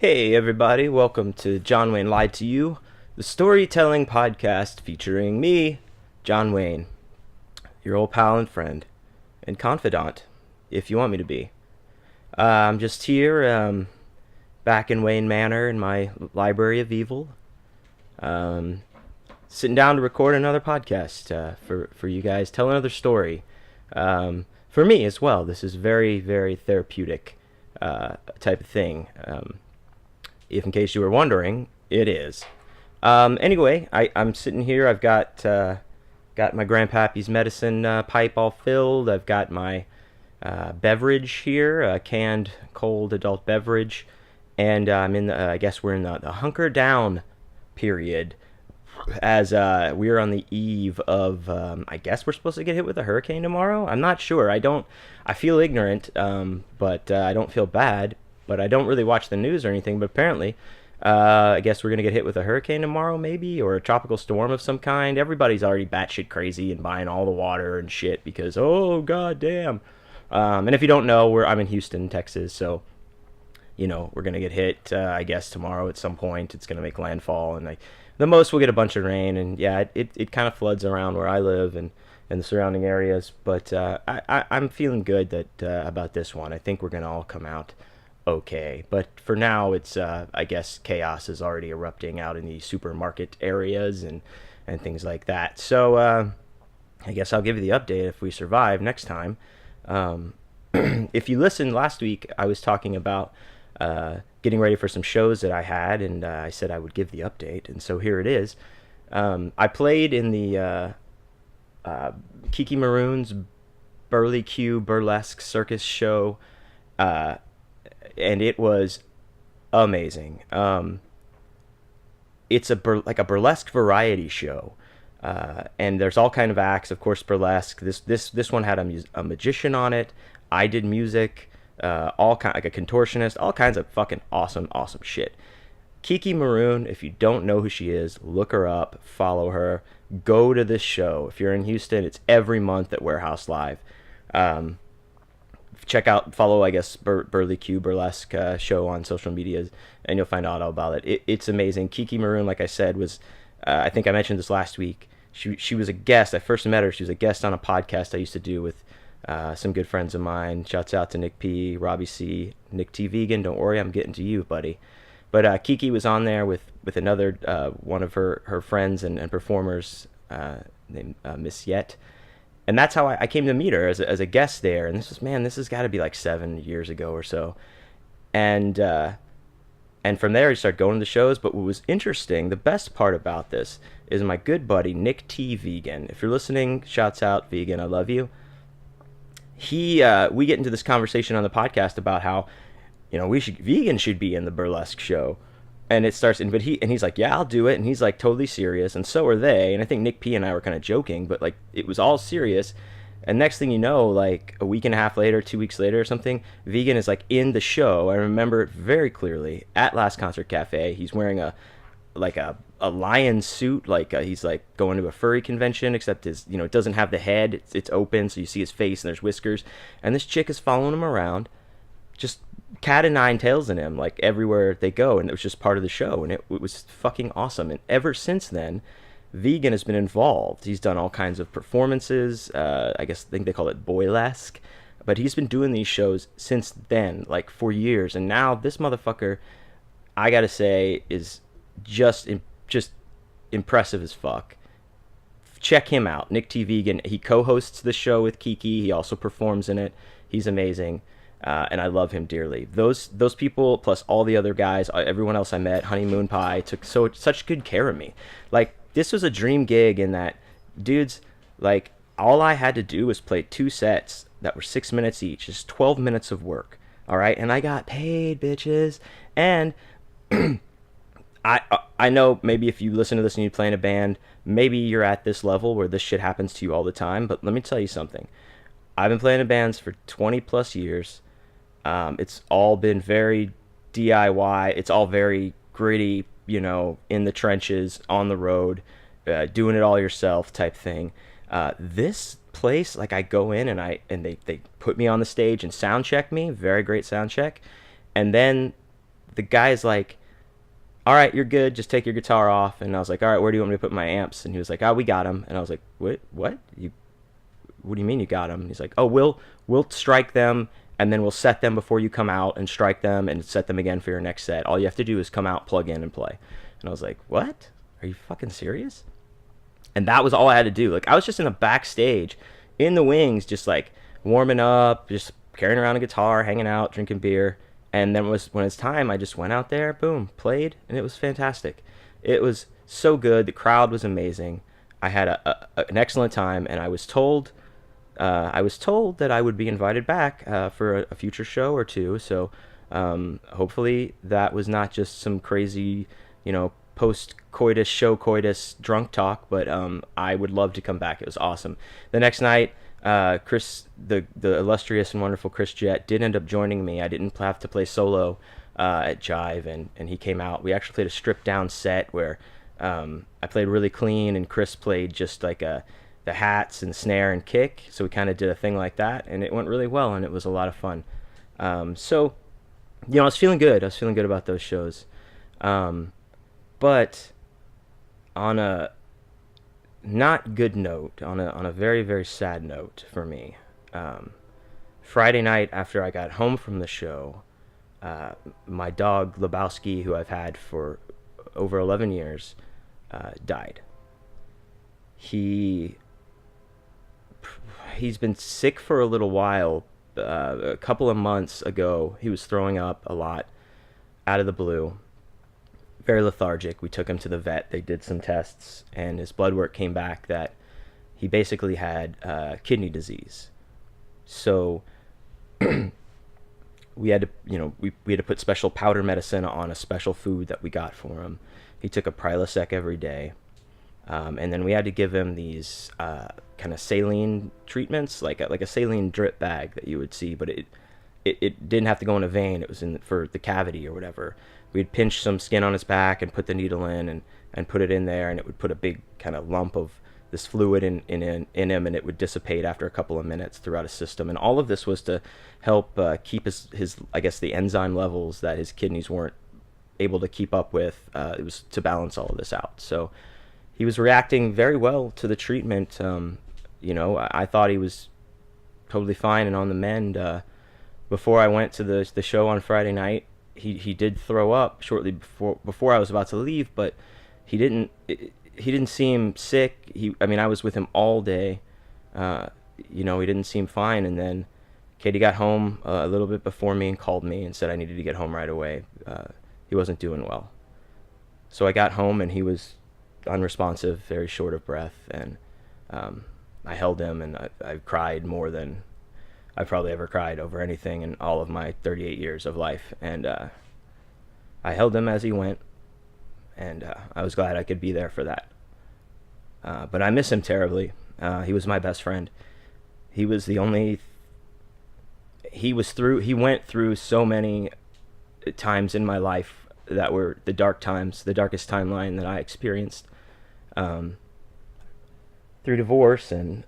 Hey everybody, welcome to John Wayne Lied to You, the storytelling podcast featuring me, John Wayne, your old pal and friend, and confidant, if you want me to be. I'm just here, back in Wayne Manor in my library of evil, um, sitting down to record another podcast for you guys, tell another story. For me as well, this is very, very therapeutic type of thing. If in case you were wondering, it is. Anyway, I'm sitting here. I've got my grandpappy's medicine pipe all filled. I've got my beverage here, a canned cold adult beverage, and I'm in the. I guess we're in the hunker down period, as we are on the eve of. I guess we're supposed to get hit with a hurricane tomorrow. I'm not sure. I don't. I feel ignorant, but I don't feel bad. But I don't really watch the news or anything. But apparently, I guess we're gonna get hit with a hurricane tomorrow, maybe, or a tropical storm of some kind. Everybody's already batshit crazy and buying all the water and shit because god damn. And if you don't know, I'm in Houston, Texas, so we're gonna get hit. I guess tomorrow at some point it's gonna make landfall, and the most we'll get a bunch of rain, and yeah, it kind of floods around where I live and the surrounding areas. But I'm feeling good about this one. I think we're gonna all come out okay. But for now, it's I guess chaos is already erupting out in the supermarket areas and things like that. So I guess I'll give you the update if we survive next time. If you listened last week, I was talking about getting ready for some shows that I had, and I said I would give the update, and so here it is. I played in the Kiki Maroon's Burly Q Burlesque Circus show, and it was amazing. It's like a burlesque variety show, and there's all kind of acts. Of course, burlesque. This one had a magician on it. I did music, all kind like a contortionist, all kinds of fucking awesome shit. Kiki Maroon, if you don't know who she is, look her up, follow her, go to this show. If you're in Houston, it's every month at Warehouse Live. Follow, I guess, Burly Q Burlesque show on social media, and you'll find out all about it. It's amazing. Kiki Maroon, like I said, was, I think I mentioned this last week, she was a guest. I first met her. She was a guest on a podcast I used to do with some good friends of mine. Shouts out to Nick P, Robbie C, Nick T Vegan. Don't worry, I'm getting to you, buddy. But Kiki was on there with another one of her friends and performers named Miss Yet. And that's how I came to meet her as a guest there. And this has got to be like 7 years ago or so. And from there, I started going to the shows. But what was interesting, the best part about this, is my good buddy, Nick T Vegan. If you're listening, shouts out, Vegan, I love you. We get into this conversation on the podcast about how, Vegan should be in the burlesque show. And it starts, but he's like, yeah, I'll do it. And he's like totally serious. And so are they. And I think Nick P and I were kind of joking, but like it was all serious. And next thing you know, like a week and a half later, 2 weeks later or something, Vegan is like in the show. I remember it very clearly at Last Concert Cafe. He's wearing a lion suit, like he's like going to a furry convention, except it doesn't have the head. It's open, so you see his face and there's whiskers. And this chick is following him around, just cat of nine tails in him, like everywhere they go, and it was just part of the show, and it was fucking awesome. And ever since then, Vegan has been involved. He's done all kinds of performances. I think they call it boylesque, but he's been doing these shows since then, like for years. And now this motherfucker, I gotta say, is just impressive as fuck. Check him out, Nick T Vegan. He co-hosts the show with Kiki. He also performs in it. He's amazing. And I love him dearly. Those people, plus all the other guys, everyone else I met, Honeymoon Pie, took such good care of me. Like, this was a dream gig in that, dudes, like, all I had to do was play 2 sets that were 6 minutes each, just 12 minutes of work, all right? And I got paid, bitches. And I know maybe if you listen to this and you play in a band, maybe you're at this level where this shit happens to you all the time, but let me tell you something. I've been playing in bands for 20 plus years. It's all been very DIY. It's all very gritty, in the trenches, on the road, doing it all yourself type thing. This place, like I go in and they put me on the stage and sound check me, very great sound check. And then the guy's like, all right, you're good. Just take your guitar off. And I was like, all right, where do you want me to put my amps? And he was like, oh, we got them. And I was like, what? What do you mean you got them? And he's like, oh, we'll strike them, and then we'll set them before you come out and strike them and set them again for your next set. All you have to do is come out, plug in, and play. And I was like, what? Are you fucking serious? And that was all I had to do. Like, I was just in the backstage, in the wings, just like warming up, just carrying around a guitar, hanging out, drinking beer. And then when it's time, I just went out there, boom, played, and it was fantastic. It was so good. The crowd was amazing. I had an excellent time, and I was told that I would be invited back for a future show or two. So hopefully that was not just some crazy, post coitus, show coitus drunk talk, but I would love to come back. It was awesome. The next night, Chris, the illustrious and wonderful Chris Jett, did end up joining me. I didn't have to play solo at Jive, and he came out. We actually played a stripped down set where I played really clean, and Chris played just like the hats and snare and kick. So we kind of did a thing like that, and it went really well, and it was a lot of fun. So, I was feeling good. I was feeling good about those shows. But on a not good note, on a very, very sad note for me, Friday night after I got home from the show, my dog Lebowski, who I've had for over 11 years, died. He's been sick for a little while. A couple of months ago, he was throwing up a lot out of the blue. Very lethargic. We took him to the vet. They did some tests, and his blood work came back that he basically had kidney disease. So we had to, we had to put special powder medicine on a special food that we got for him. He took a Prilosec every day. And then we had to give him these kind of saline treatments, like a saline drip bag that you would see, but it didn't have to go in a vein. It was for the cavity or whatever. We'd pinch some skin on his back and put the needle in and put it in there, and it would put a big kind of lump of this fluid in him, and it would dissipate after a couple of minutes throughout his system. And all of this was to help keep his I guess the enzyme levels that his kidneys weren't able to keep up with. It was to balance all of this out. So he was reacting very well to the treatment. I thought he was totally fine and on the mend. Before I went to the show on Friday night, he did throw up shortly before I was about to leave, but he didn't seem sick. I was with him all day. He didn't seem fine. And then Katie got home a little bit before me and called me and said I needed to get home right away. He wasn't doing well. So I got home, and he was unresponsive, very short of breath, and I held him, and I cried more than I've probably ever cried over anything in all of my 38 years of life. And I held him as he went, and I was glad I could be there for that. But I miss him terribly. He was my best friend. He was the only. He went through so many times in my life that were the dark times, the darkest timeline that I experienced. Through divorce and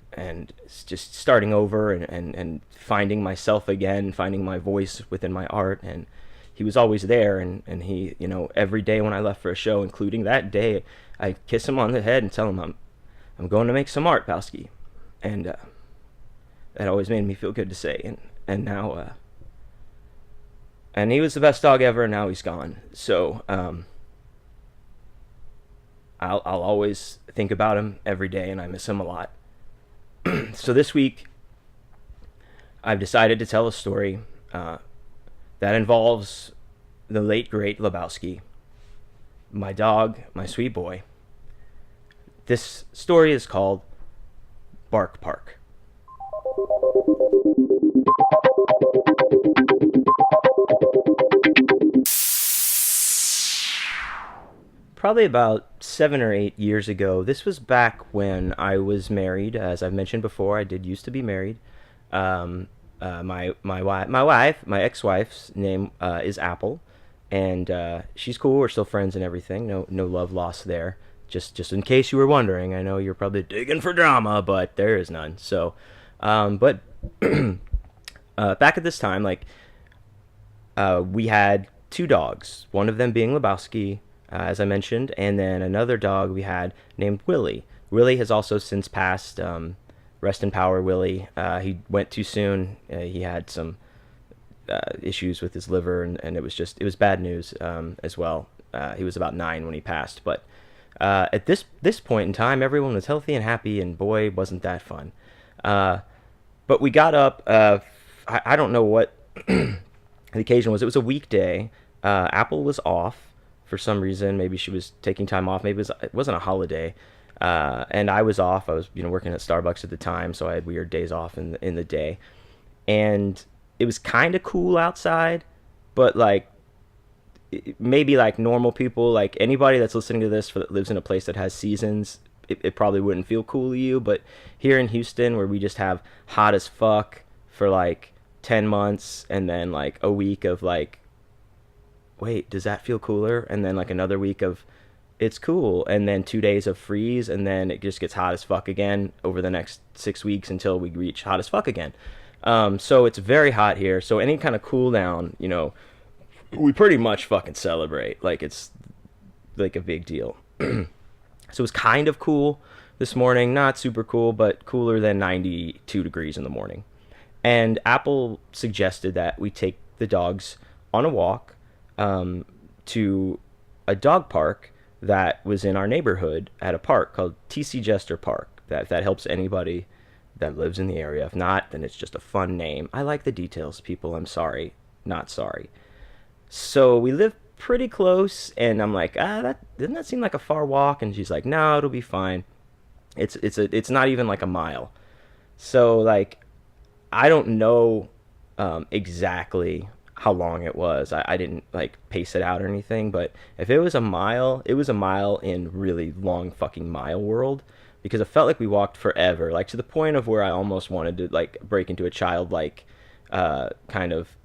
just starting over and finding myself again, finding my voice within my art. And he was always there, and he, every day when I left for a show, including that day, I'd kiss him on the head and tell him I'm going to make some art, Bowski. And that always made me feel good to say. And now and he was the best dog ever, and now he's gone. So I'll always think about him every day, and I miss him a lot. So this week, I've decided to tell a story that involves the late, great Lebowski, my dog, my sweet boy. This story is called Bark Park. Probably about 7 or 8 years ago. This was back when I was married. As I've mentioned before, I did used to be married. My ex-wife's name is Apple, and she's cool. We're still friends and everything. No love lost there. Just in case you were wondering, I know you're probably digging for drama, but there is none. So, back at this time, we had two dogs, one of them being Lebowski, as I mentioned, and then another dog we had named Willie. Willie has also since passed. Rest in power, Willie. He went too soon. He had some issues with his liver, and it was bad news as well. He was about 9 when he passed, but at this point in time, everyone was healthy and happy, and boy, wasn't that fun. But we got up. I don't know what the occasion was. It was a weekday. Apple was off for some reason. Maybe she was taking time off. Maybe it wasn't a holiday. And I was off. I was working at Starbucks at the time, so I had weird days off in the day. And it was kind of cool outside, but like maybe like normal people, like anybody that's listening to this that lives in a place that has seasons, it probably wouldn't feel cool to you. But here in Houston, where we just have hot as fuck for like 10 months and then like a week of like, wait, does that feel cooler? And then like another week of it's cool, and then 2 days of freeze, and then it just gets hot as fuck again over the next 6 weeks until we reach hot as fuck again. So it's very hot here. So any kind of cool down, we pretty much fucking celebrate. Like it's like a big deal. So it was kind of cool this morning. Not super cool, but cooler than 92 degrees in the morning. And Apple suggested that we take the dogs on a walk to a dog park that was in our neighborhood at a park called TC Jester Park. If that helps anybody that lives in the area. If not, then it's just a fun name. I like the details, people. I'm sorry. Not sorry. So we live pretty close, and I'm like, doesn't that seem like a far walk? And she's like, no, it'll be fine. It's not even like a mile. So like, I don't know exactly how long it was. I didn't like pace it out or anything, but if it was a mile, it was a mile in really long fucking mile world, because it felt like we walked forever, like to the point of where I almost wanted to like break into a childlike kind of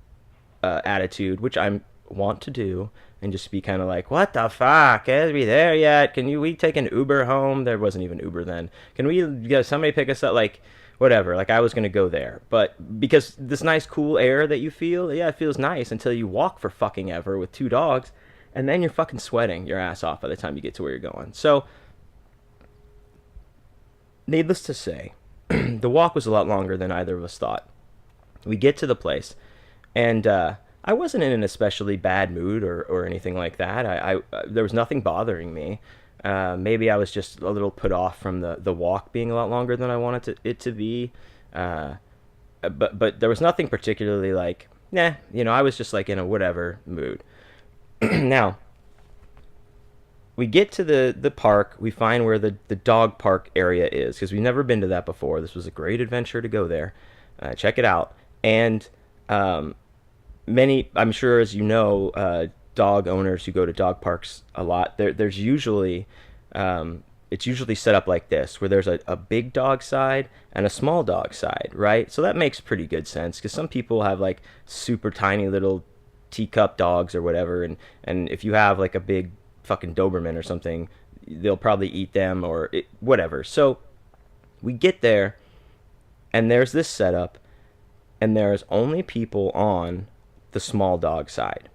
attitude, which I want to do, and just be kind of like, what the fuck, are we there yet? We take an Uber home? There wasn't even Uber then. Can we get somebody pick us up? Like, whatever. Like, I was going to go there. But because this nice cool air that you feel, yeah, it feels nice until you walk for fucking ever with two dogs, and then you're fucking sweating your ass off by the time you get to where you're going. So, needless to say, the walk was a lot longer than either of us thought. We get to the place, and I wasn't in an especially bad mood or anything like that. I there was nothing bothering me. Maybe I was just a little put off from the walk being a lot longer than I wanted it to be. But there was nothing particularly like, I was just like in a whatever mood. Now, we get to the park. We find where the dog park area is, because we've never been to that before. This was a great adventure to go there. Check it out. And many, I'm sure, as you know, dog owners who go to dog parks a lot, there's usually it's usually set up like this, where there's a big dog side and a small dog side, right? So that makes pretty good sense, because some people have like super tiny little teacup dogs or whatever, and if you have like a big fucking Doberman or something, they'll probably eat them or whatever. So we get there, and there's this setup, and there's only people on the small dog side.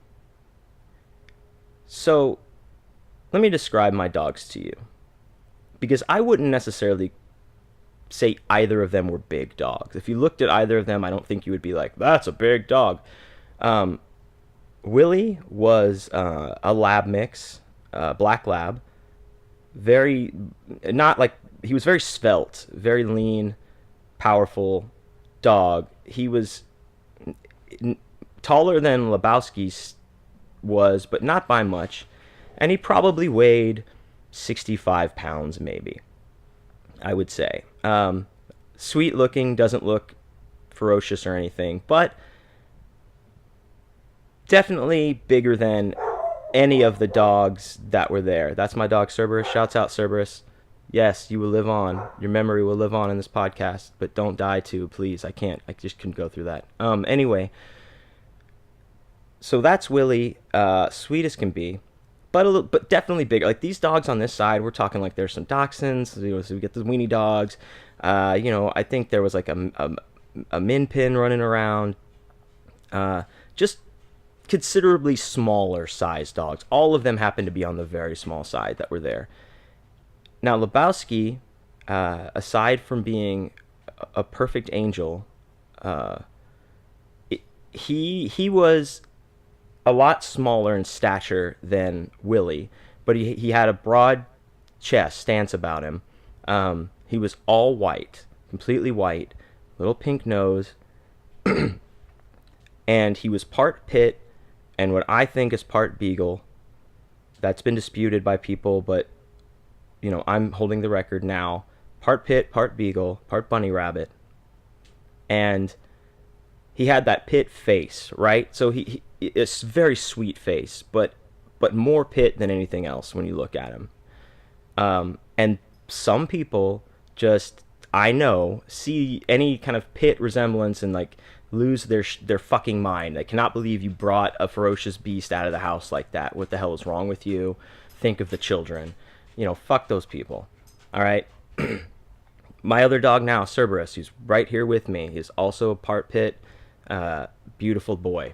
So let me describe my dogs to you, because I wouldn't necessarily say either of them were big dogs. If you looked at either of them, I don't think you would be like, that's a big dog. Willie was a lab mix, black lab. Very, not like, he was very svelte, very lean, powerful dog. He was taller than Lebowski's was, but not by much. And he probably weighed 65 pounds, maybe, I would say. Sweet looking, doesn't look ferocious or anything, but definitely bigger than any of the dogs that were there. That's my dog Cerberus. Shouts out Cerberus. Yes, you will live on. Your memory will live on in this podcast, but don't die too, please. I just couldn't go through that. Anyway, so that's Willie, sweet as can be, but definitely bigger. Like, these dogs on this side, we're talking like there's some dachshunds. So we get the weenie dogs. I think there was like a min pin running around. Just considerably smaller sized dogs. All of them happened to be on the very small side that were there. Now, Lebowski, aside from being a perfect angel, uh, he was a lot smaller in stature than Willie, but he had a broad chest stance about him. He was all white, completely white, little pink nose, and he was part pit and what I think is part beagle. That's been disputed by people, but I'm holding the record now. Part pit, part beagle, part bunny rabbit, and he had that pit face, right? So it's a very sweet face, but more pit than anything else when you look at him. And some people just, I know, see any kind of pit resemblance and like lose their fucking mind. They cannot believe you brought a ferocious beast out of the house like that. What the hell is wrong with you? Think of the children. Fuck those people. All right. My other dog now, Cerberus, who's right here with me, he's also a part pit, beautiful boy.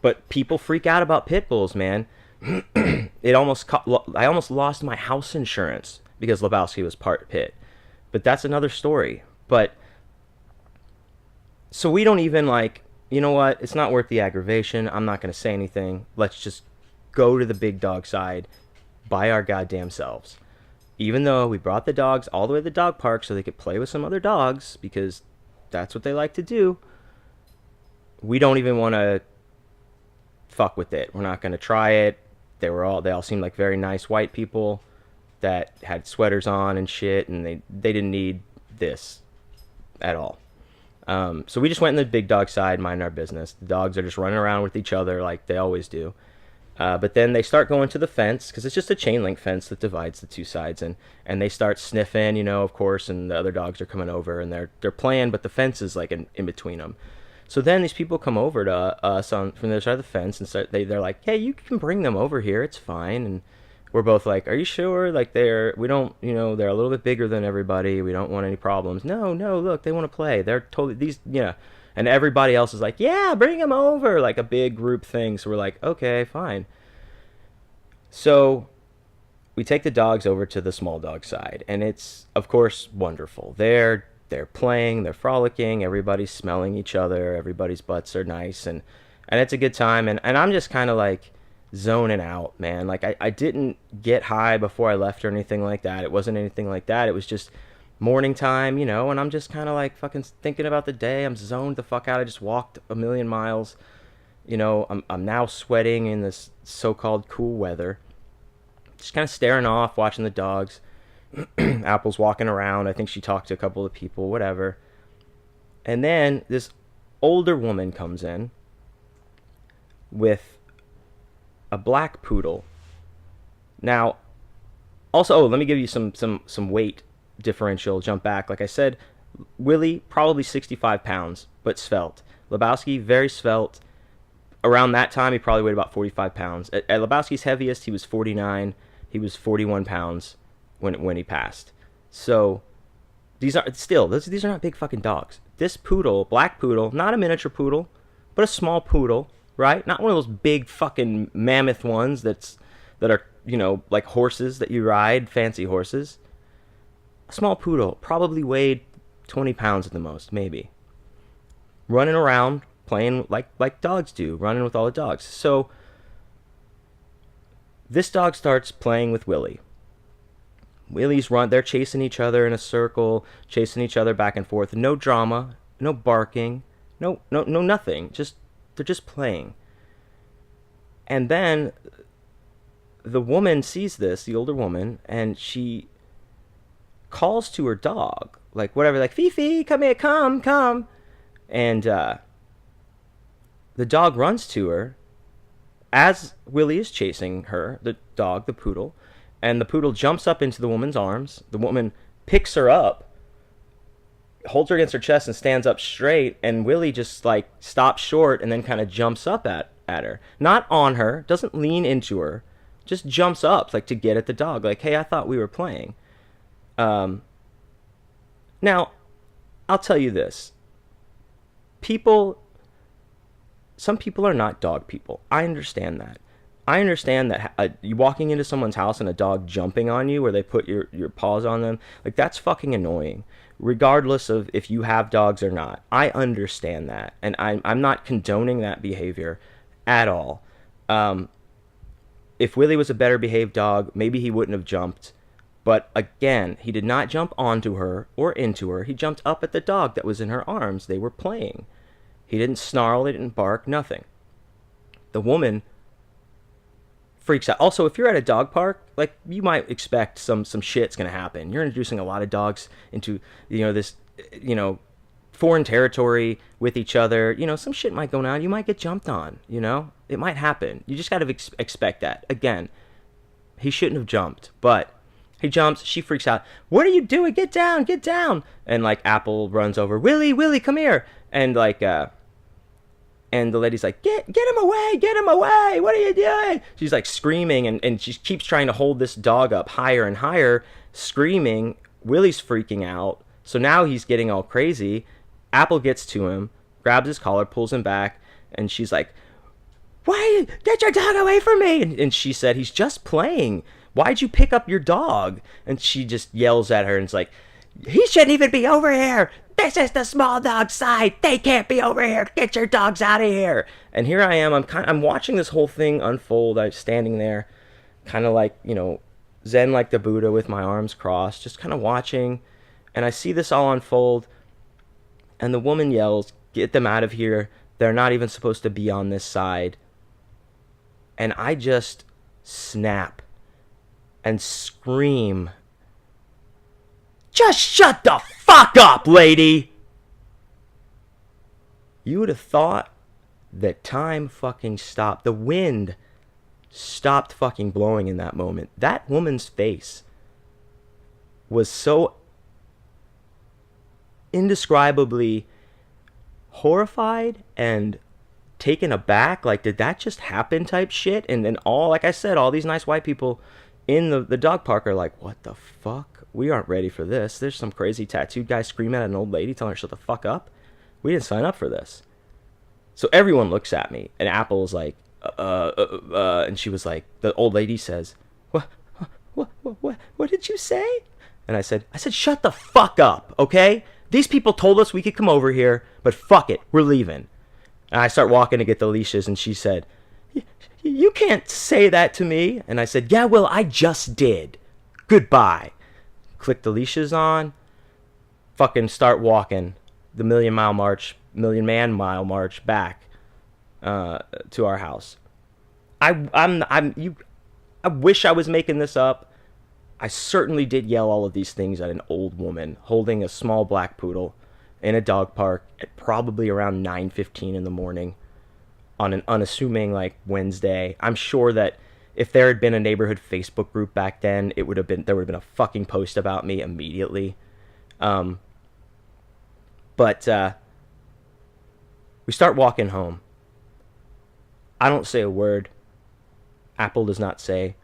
But people freak out about pit bulls, man. I almost lost my house insurance because Lebowski was part pit. But that's another story. But so we don't even you know what? It's not worth the aggravation. I'm not going to say anything. Let's just go to the big dog side by our goddamn selves. Even though we brought the dogs all the way to the dog park so they could play with some other dogs because that's what they like to do, we don't even want to fuck with it. We're not going to try it. They all seemed like very nice white people that had sweaters on and shit, and they didn't need this at all. So we just went in the big dog side, minding our business. The dogs are just running around with each other like they always do. But then they start going to the fence, because it's just a chain link fence that divides the two sides, and they start sniffing, of course, and the other dogs are coming over, and they're playing, but the fence is like in between them. So then these people come over to us from the other side of the fence, and they're like, hey, you can bring them over here, it's fine. And we're both like, are you sure? Like, they're a little bit bigger than everybody, we don't want any problems. No, look, they want to play, they're totally, and everybody else is like, yeah, bring them over, like a big group thing. So we're like, okay, fine. So we take the dogs over to the small dog side, and it's, of course, wonderful. They're playing, they're frolicking, everybody's smelling each other, everybody's butts are nice, and it's a good time. And I'm just kind of like zoning out, man. Like, I didn't get high before I left or anything like that. It wasn't anything like that. It was just morning time, and I'm just kind of like fucking thinking about the day. I'm zoned the fuck out. I just walked a million miles. I'm now sweating in this so-called cool weather. Just kind of staring off, watching the dogs. Apple's walking around. I think she talked to a couple of people, whatever. And then this older woman comes in with a black poodle. Now, also, let me give you some weight differential, jump back. Like I said, Willie, probably 65 pounds, but svelte. Lebowski, very svelte. Around that time, he probably weighed about 45 pounds. At Lebowski's heaviest, he was 49. He was 41 pounds when he passed. So these are not big fucking dogs. This poodle, black poodle, not a miniature poodle, but a small poodle, right? Not one of those big fucking mammoth ones that are, like horses that you ride, fancy horses. A small poodle, probably weighed 20 pounds at the most, maybe. Running around, playing like dogs do, running with all the dogs. So this dog starts playing with Willie. They're chasing each other in a circle, chasing each other back and forth. No drama, no barking, no nothing. They're just playing. And then the woman sees this, the older woman, and she calls to her dog, like whatever, like Fifi, come here, come. And the dog runs to her as Willie is chasing her, the dog, the poodle. And the poodle jumps up into the woman's arms. The woman picks her up, holds her against her chest, and stands up straight. And Willie just like stops short and then kind of jumps up at her. Not on her, doesn't lean into her, just jumps up like to get at the dog. Like, hey, I thought we were playing. Now, I'll tell you this. People some people are not dog people. I understand that. I understand that you walking into someone's house and a dog jumping on you, where they put your paws on them, like that's fucking annoying. Regardless of if you have dogs or not, I understand that, and I'm not condoning that behavior at all. Um, if Willie was a better behaved dog, maybe he wouldn't have jumped. But again, he did not jump onto her or into her. He jumped up at the dog that was in her arms. They were playing. He didn't snarl, he didn't bark, nothing. The woman freaks out. Also, if you're at a dog park, like, you might expect some shit's gonna happen. You're introducing a lot of dogs into, this, foreign territory with each other. Some shit might go down. You might get jumped on. It might happen. You just gotta expect that. Again, he shouldn't have jumped, but he jumps. She freaks out. What are you doing? Get down, get down! And like Apple runs over. Willie, come here! And like, and the lady's like, get him away, get him away! What are you doing? She's like screaming, and she keeps trying to hold this dog up higher and higher, screaming. Willie's freaking out. So now he's getting all crazy. Apple gets to him, grabs his collar, pulls him back, and she's like, why? Get your dog away from me! And she said, he's just playing. Why'd you pick up your dog? And she just yells at her and is like, he shouldn't even be over here. This is the small dog side. They can't be over here. Get your dogs out of here. And here I am. I'm watching this whole thing unfold. I'm standing there, kind of like, Zen like the Buddha with my arms crossed, just kind of watching. And I see this all unfold. And the woman yells, get them out of here. They're not even supposed to be on this side. And I just snap and scream, just shut the fuck up, lady! You would have thought that time fucking stopped. The wind stopped fucking blowing in that moment. That woman's face was so indescribably horrified and taken aback, like, did that just happen type shit. And then like I said, all these nice white people in the dog park are like, what the fuck? We aren't ready for this. There's some crazy tattooed guy screaming at an old lady telling her shut the fuck up. We didn't sign up for this. So everyone looks at me, and Apple's like, and she was like, the old lady says, what did you say? And I said, shut the fuck up, okay? These people told us we could come over here, but fuck it, we're leaving. And I start walking to get the leashes, and she said, you can't say that to me. And I said, yeah, well, I just did. Goodbye. Click the leashes on, fucking start walking the million man mile march back to our house. I wish I was making this up. I certainly did yell all of these things at an old woman holding a small black poodle in a dog park at probably around 9:15 in the morning on an unassuming like Wednesday. I'm sure that if there had been a neighborhood Facebook group back then, there would have been a fucking post about me immediately. But we start walking home. I don't say a word. Apple does not say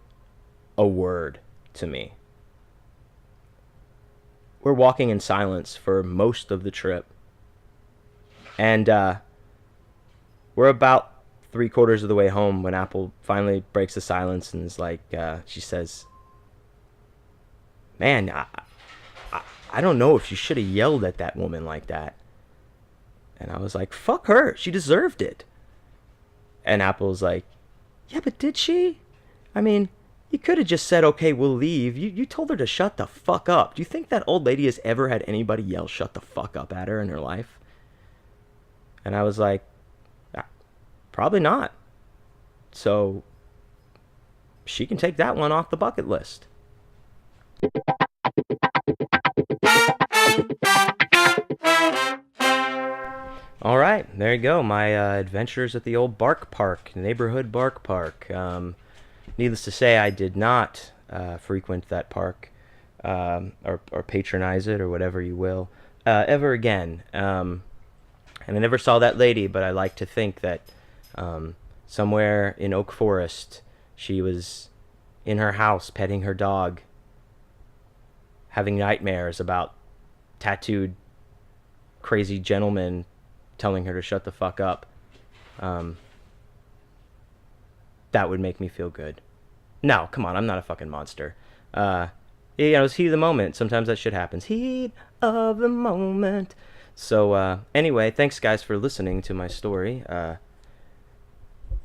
a word to me. We're walking in silence for most of the trip. And we're about 3/4 of the way home when Apple finally breaks the silence and is like, she says, man, I don't know if you should have yelled at that woman like that. And I was like, fuck her, she deserved it. And Apple's like, yeah, but did she? I mean, you could have just said, okay, we'll leave. You told her to shut the fuck up. Do you think that old lady has ever had anybody yell shut the fuck up at her in her life? And I was like, probably not. So she can take that one off the bucket list. All right, there you go. My adventures at the old Bark Park, neighborhood Bark Park. Needless to say, I did not frequent that park or patronize it or whatever you will ever again. And I never saw that lady, but I like to think that somewhere in Oak Forest, she was in her house petting her dog, having nightmares about tattooed crazy gentlemen telling her to shut the fuck up. Um, that would make me feel good. No, come on, I'm not a fucking monster. It's heat of the moment. Sometimes that shit happens. Heat of the moment. So, anyway, thanks guys for listening to my story.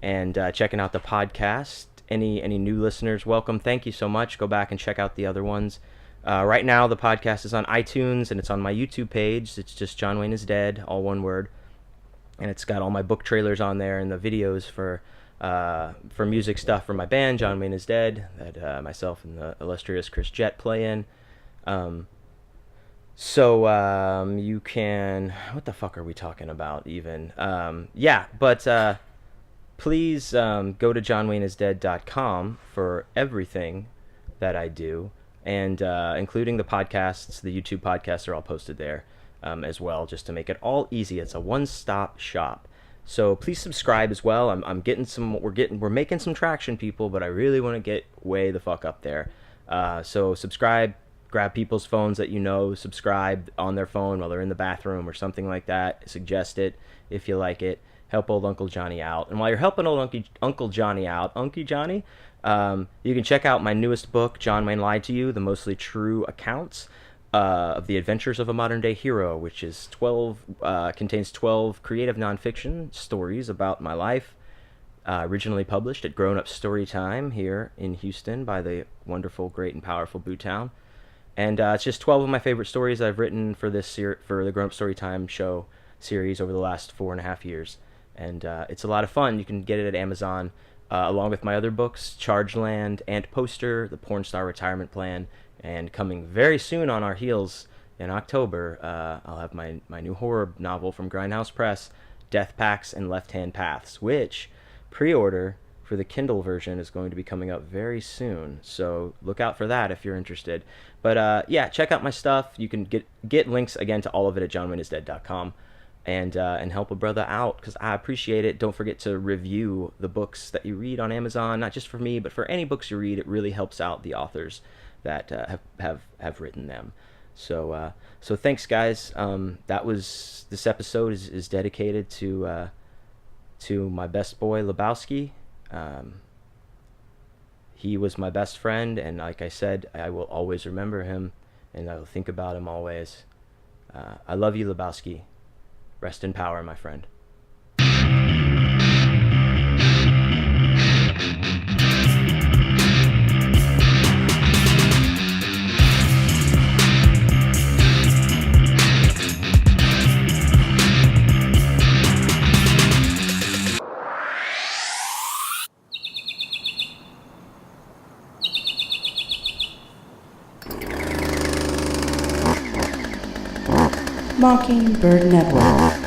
And checking out the podcast. Any new listeners, welcome. Thank you so much. Go back and check out the other ones. Right now, the podcast is on iTunes, and it's on my YouTube page. It's just John Wayne is Dead, all one word. And it's got all my book trailers on there and the videos for music stuff for my band, John Wayne is Dead, that myself and the illustrious Chris Jett play in. You can... What the fuck are we talking about, even? Please go to johnwayneisdead.com for everything that I do, and including the podcasts. The YouTube podcasts are all posted there as well, just to make it all easy. It's a one-stop shop. So please subscribe as well. We're making some traction, people, but I really want to get way the fuck up there. So subscribe, grab people's phones that subscribe on their phone while they're in the bathroom or something like that. Suggest it if you like it. Help old Uncle Johnny out. And while you're helping old Uncle Johnny out, Unky Johnny, you can check out my newest book, John Wayne Lied to You, the mostly true accounts of the adventures of a modern-day hero, which is contains 12 creative nonfiction stories about my life, originally published at Grown Up Storytime here in Houston by the wonderful, great, and powerful Bootown. And it's just 12 of my favorite stories I've written for for the Grown Up Storytime show series over the last 4.5 years. And it's a lot of fun. You can get it at Amazon, along with my other books, Charge Land, Ant Poster, The Porn Star Retirement Plan, and coming very soon on our heels in October, I'll have my new horror novel from Grindhouse Press, Death Packs and Left Hand Paths, which pre-order for the Kindle version is going to be coming up very soon. So look out for that if you're interested. But check out my stuff. You can get links again to all of it at johnwayneisdead.com. And help a brother out, because I appreciate it. Don't forget to review the books that you read on Amazon, not just for me, but for any books you read. It really helps out the authors that have written them. So thanks, guys. This episode is dedicated to my best boy Lebowski. He was my best friend, and like I said, I will always remember him, and I will think about him always. I love you, Lebowski. Rest in power, my friend. Mockingbird Network.